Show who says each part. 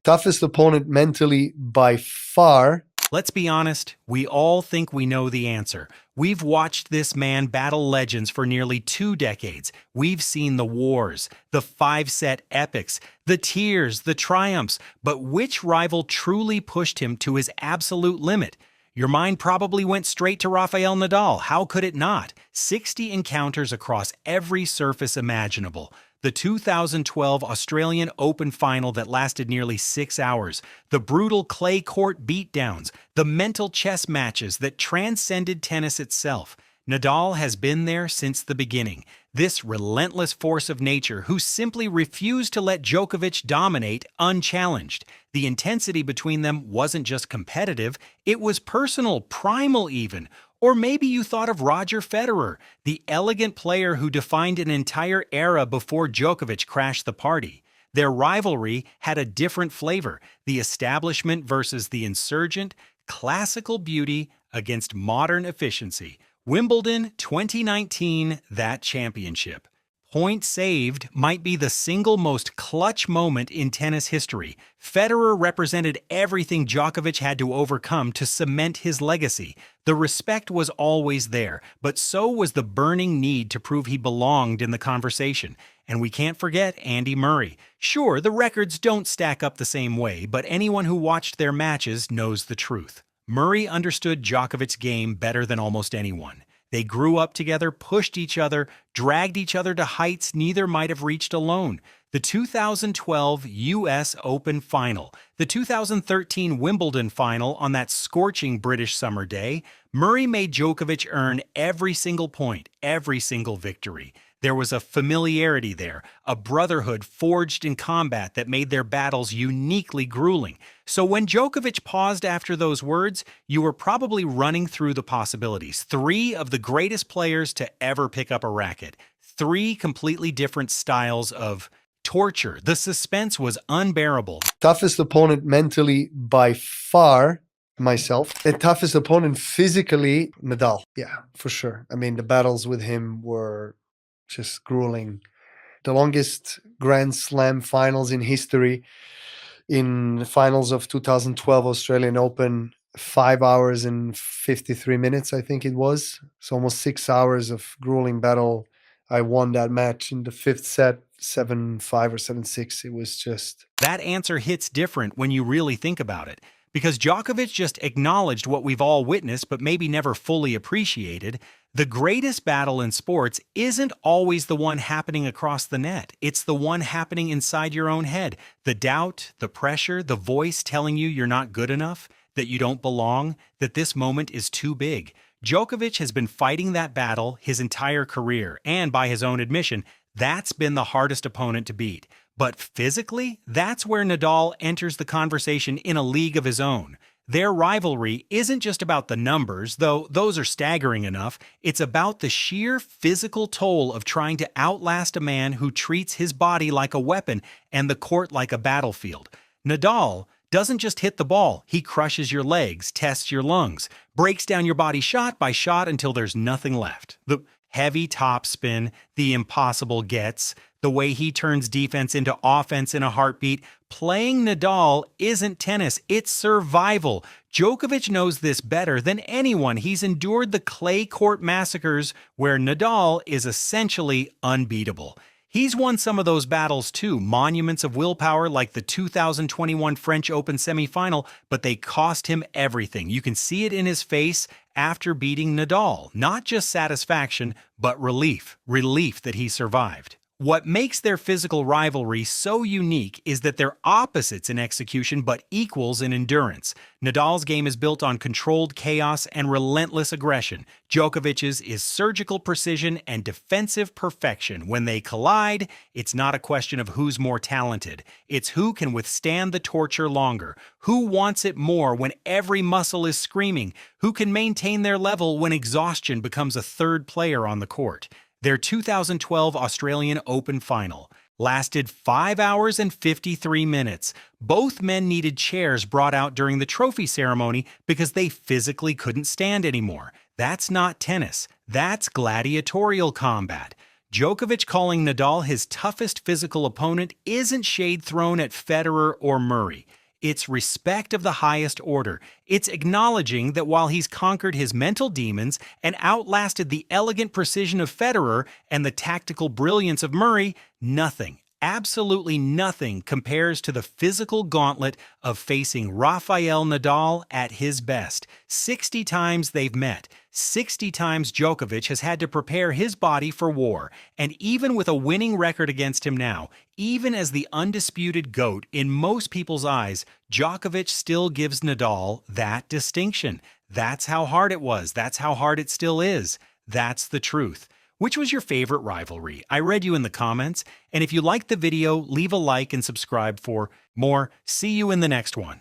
Speaker 1: Toughest opponent mentally by far.
Speaker 2: Let's be honest, we all think we know the answer. We've watched this man battle legends for nearly 2 decades. We've seen the wars, the 5-set epics, the tears, the triumphs, but which rival truly pushed him to his absolute limit? Your mind probably went straight to Rafael Nadal. How could it not? 60 encounters across every surface imaginable. The 2012 Australian Open final that lasted nearly 6 hours, the brutal clay court beatdowns, the mental chess matches that transcended tennis itself. Nadal has been there since the beginning, this relentless force of nature who simply refused to let Djokovic dominate unchallenged. The intensity between them wasn't just competitive, it was personal, primal even. Or maybe you thought of Roger Federer, the elegant player who defined an entire era before Djokovic crashed the party. Their rivalry had a different flavor, the establishment versus the insurgent, classical beauty against modern efficiency. Wimbledon 2019, that championship. Point saved might be the single most clutch moment in tennis history. Federer represented everything Djokovic had to overcome to cement his legacy. The respect was always there, but so was the burning need to prove he belonged in the conversation. And we can't forget Andy Murray. Sure, the records don't stack up the same way, but anyone who watched their matches knows the truth. Murray understood Djokovic's game better than almost anyone. They grew up together, pushed each other, dragged each other to heights neither might have reached alone. The 2012 U.S. Open Final, the 2013 Wimbledon Final on that scorching British summer day, Murray made Djokovic earn every single point, every single victory. There was a familiarity there, a brotherhood forged in combat that made their battles uniquely grueling. So when Djokovic paused after those words, you were probably running through the possibilities. 3 of the greatest players to ever pick up a racket. 3 completely different styles of torture. The suspense was unbearable.
Speaker 1: Toughest opponent mentally by far, myself. The toughest opponent physically, Nadal. Yeah, for sure. I mean, the battles with him were just grueling. The longest Grand Slam finals in history. In the finals of 2012 Australian Open, 5 hours and 53 minutes, I think it was. So almost 6 hours of grueling battle. I won that match in the 5th set, 7-5 or 7-6. It was just...
Speaker 2: That answer hits different when you really think about it. Because Djokovic just acknowledged what we've all witnessed but maybe never fully appreciated. The greatest battle in sports isn't always the one happening across the net. It's the one happening inside your own head. The doubt, the pressure, the voice telling you you're not good enough, that you don't belong, that this moment is too big. Djokovic has been fighting that battle his entire career, and by his own admission, that's been the hardest opponent to beat. But physically, that's where Nadal enters the conversation in a league of his own. Their rivalry isn't just about the numbers, though those are staggering enough. It's about the sheer physical toll of trying to outlast a man who treats his body like a weapon and the court like a battlefield. Nadal doesn't just hit the ball, he crushes your legs, tests your lungs, breaks down your body shot by shot until there's nothing left. The heavy topspin, the impossible gets, the way he turns defense into offense in a heartbeat. Playing Nadal isn't tennis, it's survival. Djokovic knows this better than anyone. He's endured the clay court massacres where Nadal is essentially unbeatable. He's won some of those battles too, monuments of willpower like the 2021 French Open semifinal, but they cost him everything. You can see it in his face after beating Nadal. Not just satisfaction, but relief. Relief that he survived. What makes their physical rivalry so unique is that they're opposites in execution but equals in endurance. Nadal's game is built on controlled chaos and relentless aggression. Djokovic's is surgical precision and defensive perfection. When they collide, it's not a question of who's more talented. It's who can withstand the torture longer, who wants it more when every muscle is screaming, who can maintain their level when exhaustion becomes a third player on the court. Their 2012 Australian Open Final lasted 5 hours and 53 minutes. Both men needed chairs brought out during the trophy ceremony because they physically couldn't stand anymore. That's not tennis. That's gladiatorial combat. Djokovic calling Nadal his toughest physical opponent isn't shade thrown at Federer or Murray. It's respect of the highest order. It's acknowledging that while he's conquered his mental demons and outlasted the elegant precision of Federer and the tactical brilliance of Murray, nothing, absolutely nothing compares to the physical gauntlet of facing Rafael Nadal at his best. 60 times they've met. 60 times Djokovic has had to prepare his body for war. And even with a winning record against him now, even as the undisputed GOAT in most people's eyes, Djokovic still gives Nadal that distinction. That's how hard it was. That's how hard it still is. That's the truth. Which was your favorite rivalry? I read you in the comments. And if you liked the video, leave a like and subscribe for more. See you in the next one.